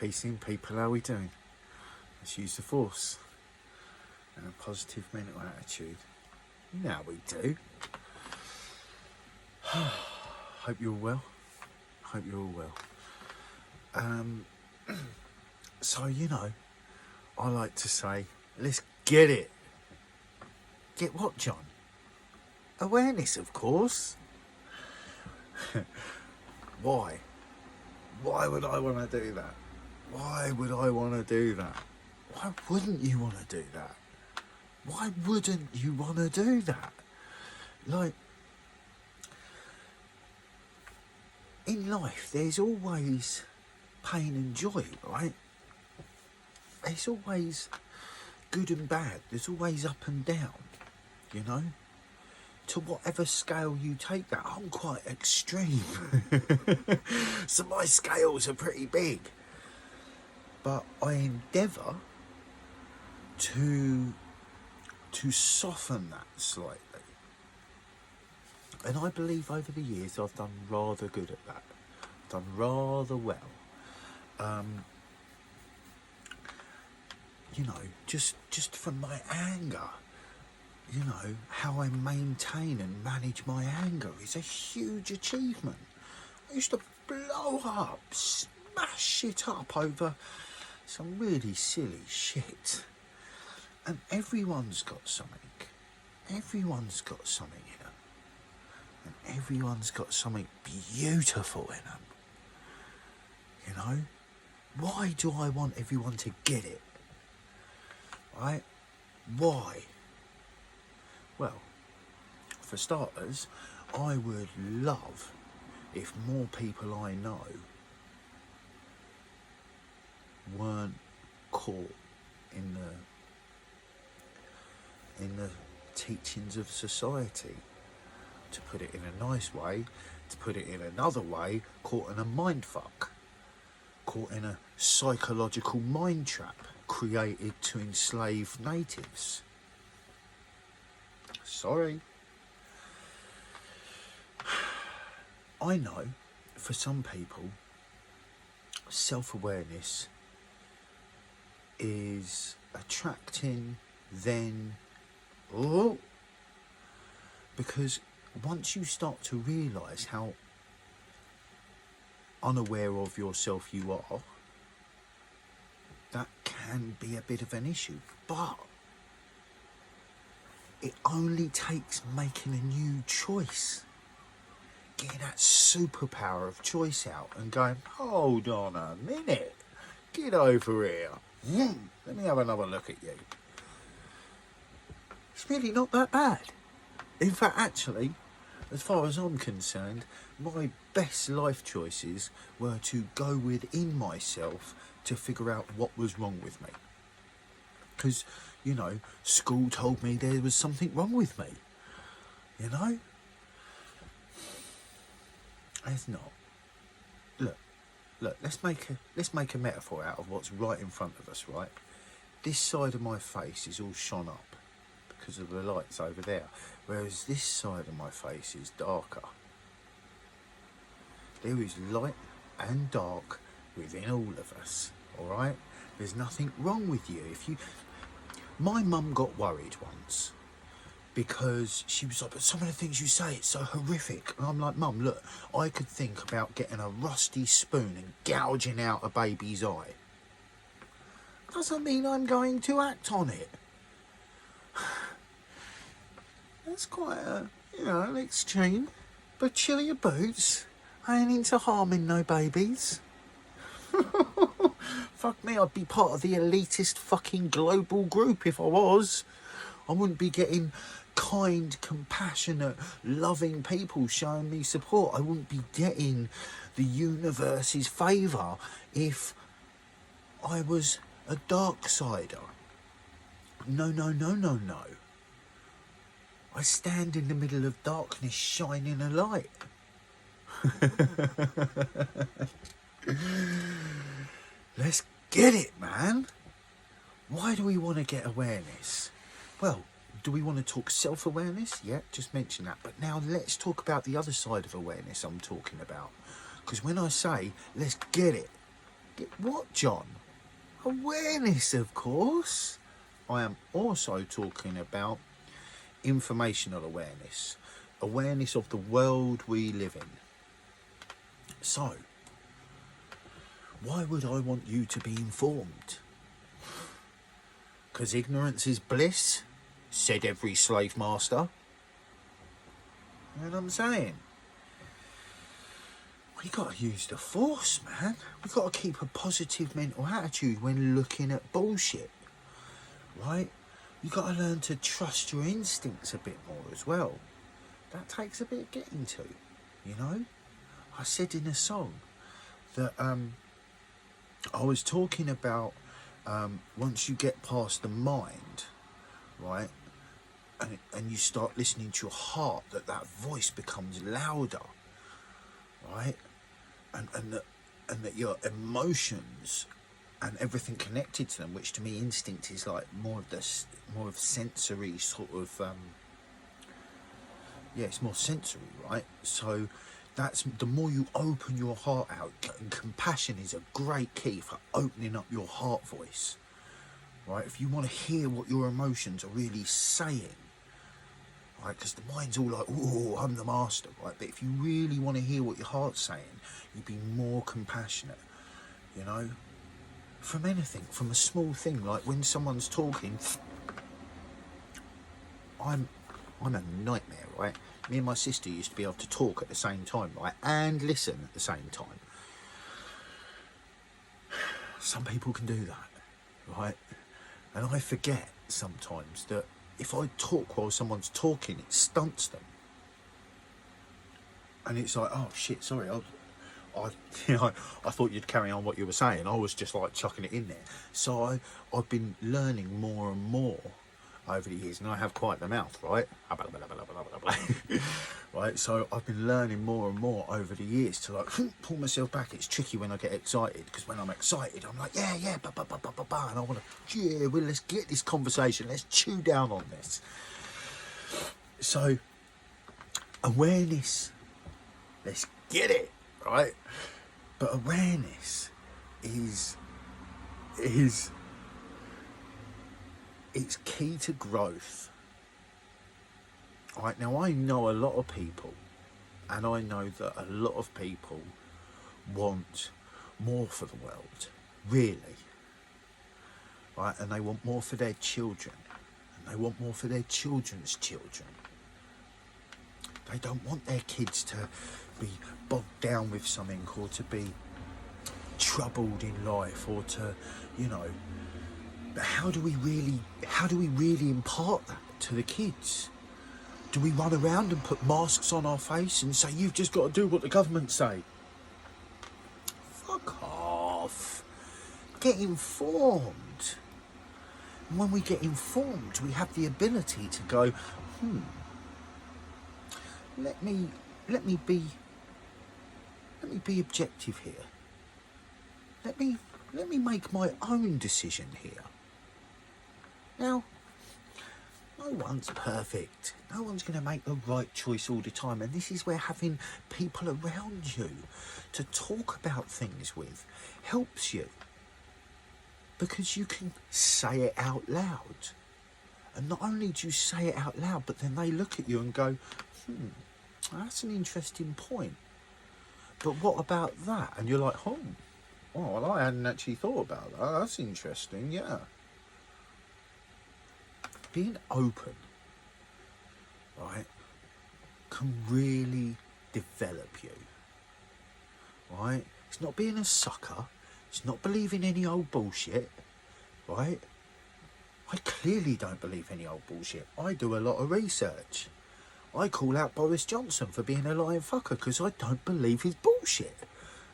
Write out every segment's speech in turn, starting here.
Peace in people, how are we doing? Let's use the force and a positive mental attitude. You know how we do. Hope you're well. Hope you're all well. So, you know, I like to say, let's get it. Get what, John? Awareness, of course. Why? Why would I want to do that? Why would I want to do that? Why wouldn't you want to do that? Why wouldn't you want to do that? Like, in life, there's always pain and joy, right? There's always good and bad. There's always up and down, you know? To whatever scale you take that. I'm quite extreme. So my scales are pretty big. But I endeavour to soften that slightly. And I believe over the years I've done rather good at that. I've done rather well. You know, just from my anger. You know, how I maintain and manage my anger is a huge achievement. I used to blow up, smash shit up over some really silly shit. And everyone's got something. Everyone's got something in them. And everyone's got something beautiful in them. You know? Why do I want everyone to get it? Right? Why? Well, for starters, I would love if more people I know weren't caught in the teachings of society. To put it in a nice way, to put it in another way, caught in a mindfuck, caught in a psychological mind trap created to enslave natives. Sorry. I know for some people self-awareness is attracting then because once you start to realise how unaware of yourself you are, that can be a bit of an issue. But it only takes making a new choice, getting that superpower of choice out and going, hold on a minute, get over here, let me have another look at you. It's really not that bad. In fact, actually, as far as I'm concerned, my best life choices were to go within myself to figure out what was wrong with me. Because, you know, school told me there was something wrong with me. You know? There's not. Look, let's make a metaphor out of what's right in front of us, right? This side of my face is all shone up because of the lights over there, whereas this side of my face is darker. There is light and dark within all of us, all right? There's nothing wrong with you. My mum got worried once because she was like, but some of the things you say, it's so horrific. And I'm like, Mum, look, I could think about getting a rusty spoon and gouging out a baby's eye. Doesn't mean I'm going to act on it. That's quite an extreme. But chill your boots. I ain't into harming no babies. Fuck me, I'd be part of the elitist fucking global group if I was. I wouldn't be getting kind, compassionate, loving people showing me support. I wouldn't be getting the universe's favour if I was a dark sider. No. I stand in the middle of darkness shining a light. Let's get it, man. Why do we want to get awareness? Well, do we want to talk self-awareness? Yeah, just mention that. But now let's talk about the other side of awareness I'm talking about. Because when I say, let's get it, Get what, John? Awareness, of course. I am also talking about informational awareness. Awareness of the world we live in. So, why would I want you to be informed? Because ignorance is bliss, said every slave master. You know what I'm saying? We got to use the force, man. We got to keep a positive mental attitude when looking at bullshit, right? You got to learn to trust your instincts a bit more as well. That takes a bit of getting to, you know. I said in a song that I was talking about once you get past the mind, right, and you start listening to your heart, that voice becomes louder, right, and that your emotions and everything connected to them, which to me instinct is like more of sensory sort of it's more sensory, right? So that's the more you open your heart out, and compassion is a great key for opening up your heart voice, right? If you want to hear what your emotions are really saying, right? Because the mind's all like, oh, I'm the master, right? But if you really want to hear what your heart's saying, you'd be more compassionate, you know? From anything, from a small thing, like when someone's talking, I'm a nightmare, right? Me and my sister used to be able to talk at the same time, right? And listen at the same time. Some people can do that, right? And I forget sometimes that if I talk while someone's talking, it stunts them. And it's like, oh shit, sorry, I thought you'd carry on what you were saying. I was just like chucking it in there. So I've been learning more and more over the years, and I have quite the mouth, right? Right, so I've been learning more and more over the years to like pull myself back. It's tricky when I get excited, because when I'm excited, I'm like, yeah, and I want to, well, let's get this conversation, let's chew down on this. So, awareness, let's get it, right? But awareness is it's key to growth. Right, now I know a lot of people, and I know that a lot of people want more for the world, really. Right, and they want more for their children, and they want more for their children's children. They don't want their kids to be bogged down with something, or to be troubled in life, or to, you know. But how do we really impart that to the kids? Do we run around and put masks on our face and say, you've just got to do what the government say? Fuck off. Get informed. And when we get informed, we have the ability to go, let me be objective here. Let me make my own decision here. Now, no one's perfect. No one's going to make the right choice all the time. And this is where having people around you to talk about things with helps you. Because you can say it out loud. And not only do you say it out loud, but then they look at you and go, that's an interesting point. But what about that? And you're like, oh, well, I hadn't actually thought about that. That's interesting, yeah. Being open, right, can really develop you, right? It's not being a sucker. It's not believing any old bullshit, right? I clearly don't believe any old bullshit. I do a lot of research. I call out Boris Johnson for being a lying fucker because I don't believe his bullshit.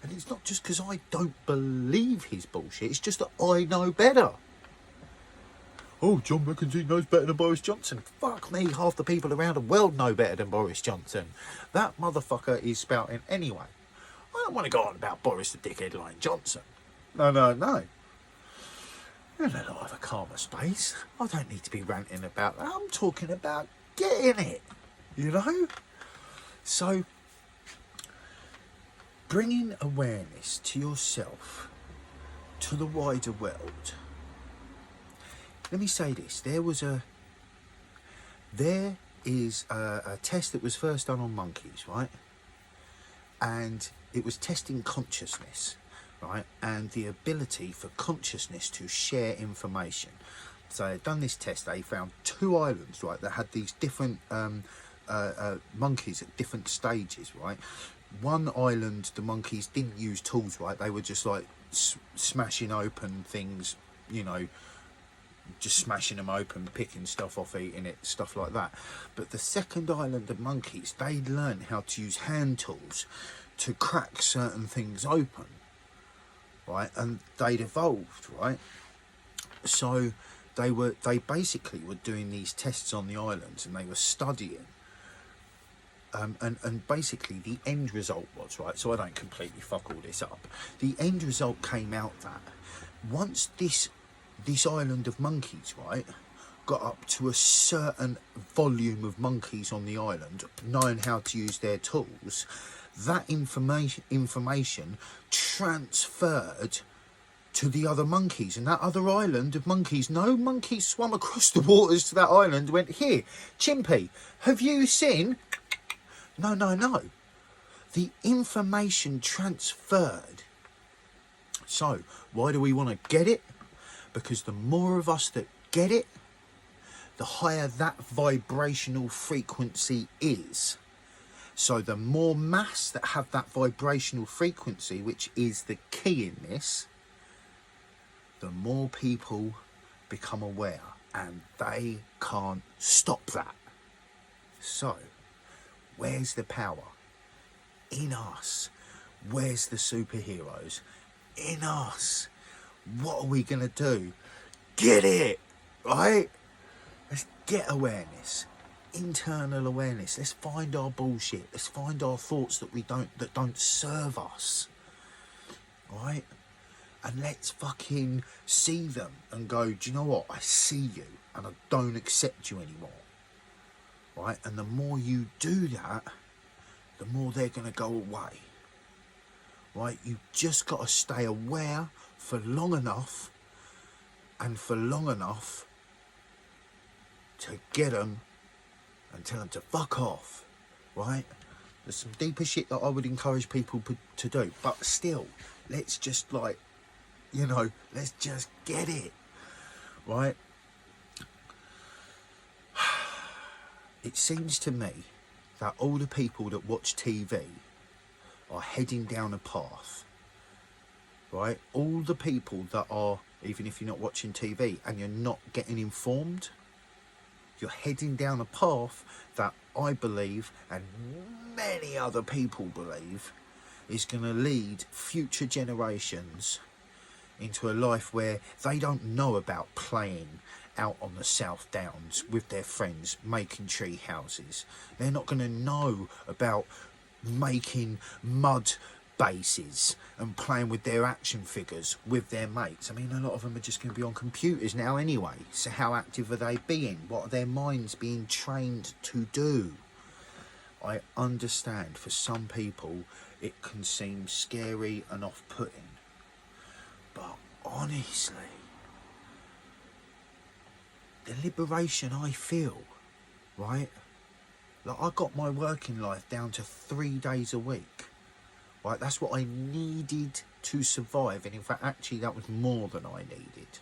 And it's not just because I don't believe his bullshit, it's just that I know better. Oh, John reckons he knows better than Boris Johnson. Fuck me, half the people around the world know better than Boris Johnson. That motherfucker is spouting anyway. I don't want to go on about Boris the dickhead lying Johnson. No. You're in a lot of a calmer space. I don't need to be ranting about that. I'm talking about getting it, you know? So, bringing awareness to yourself to the wider world. Let me say this, there is a test that was first done on monkeys, right? And it was testing consciousness, right? And the ability for consciousness to share information. So they'd done this test, they found 2 islands, right, that had these different monkeys at different stages, right? One island, the monkeys didn't use tools, right? They were just like smashing open things, you know, just smashing them open, picking stuff off, eating it, stuff like that. But the second island of monkeys, they'd learned how to use hand tools to crack certain things open, right? And they'd evolved, right? So they basically were doing these tests on the islands, and they were studying. And basically the end result was, right, so I don't completely fuck all this up, the end result came out that once this island of monkeys, right, got up to a certain volume of monkeys on the island knowing how to use their tools, that information transferred to the other monkeys. And that other island of monkeys, no monkeys swam across the waters to that island and went, here, Chimpy, have you seen? No. The information transferred. So, why do we want to get it? Because the more of us that get it, the higher that vibrational frequency is. So the more mass that have that vibrational frequency, which is the key in this, the more people become aware, and they can't stop that. So, where's the power? In us. Where's the superheroes? In us. What are we going to do? Get it, right? Let's get awareness, internal awareness. Let's find our bullshit. Let's find our thoughts that don't serve us, right? And let's fucking see them and go, do you know what? I see you and I don't accept you anymore, right? And the more you do that, the more they're going to go away, right? You just got to stay aware for long enough, and for long enough to get them and tell them to fuck off, right? There's some deeper shit that I would encourage people to do, but still, let's just, like, you know, let's just get it, right? It seems to me that all the people that watch TV are heading down a path, right? All the people that are, even if you're not watching TV and you're not getting informed, you're heading down a path that I believe, and many other people believe, is going to lead future generations into a life where they don't know about playing out on the South Downs with their friends, making tree houses. They're not going to know about making mud bases and playing with their action figures with their mates. I mean, a lot of them are just going to be on computers now anyway. So how active are they being? What are their minds being trained to do? I understand for some people it can seem scary and off-putting, but honestly, the liberation I feel, right? Like, I got my working life down to 3 days a week, right? That's what I needed to survive, and in fact, actually, that was more than I needed.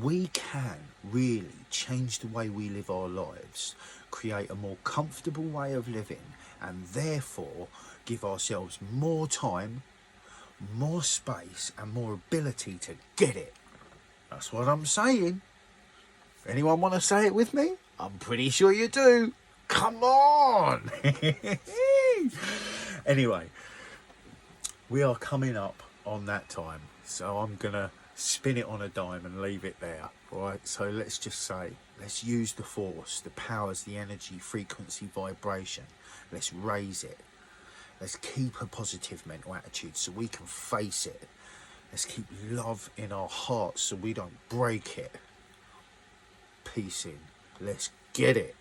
We can really change the way we live our lives, create a more comfortable way of living, and therefore give ourselves more time, more space, and more ability to get it. That's what I'm saying. Anyone want to say it with me? I'm pretty sure you do. Come on! Anyway, we are coming up on that time, so I'm going to spin it on a dime and leave it there, right? So let's just say, let's use the force, the powers, the energy, frequency, vibration. Let's raise it. Let's keep a positive mental attitude so we can face it. Let's keep love in our hearts so we don't break it. Peace in. Let's get it.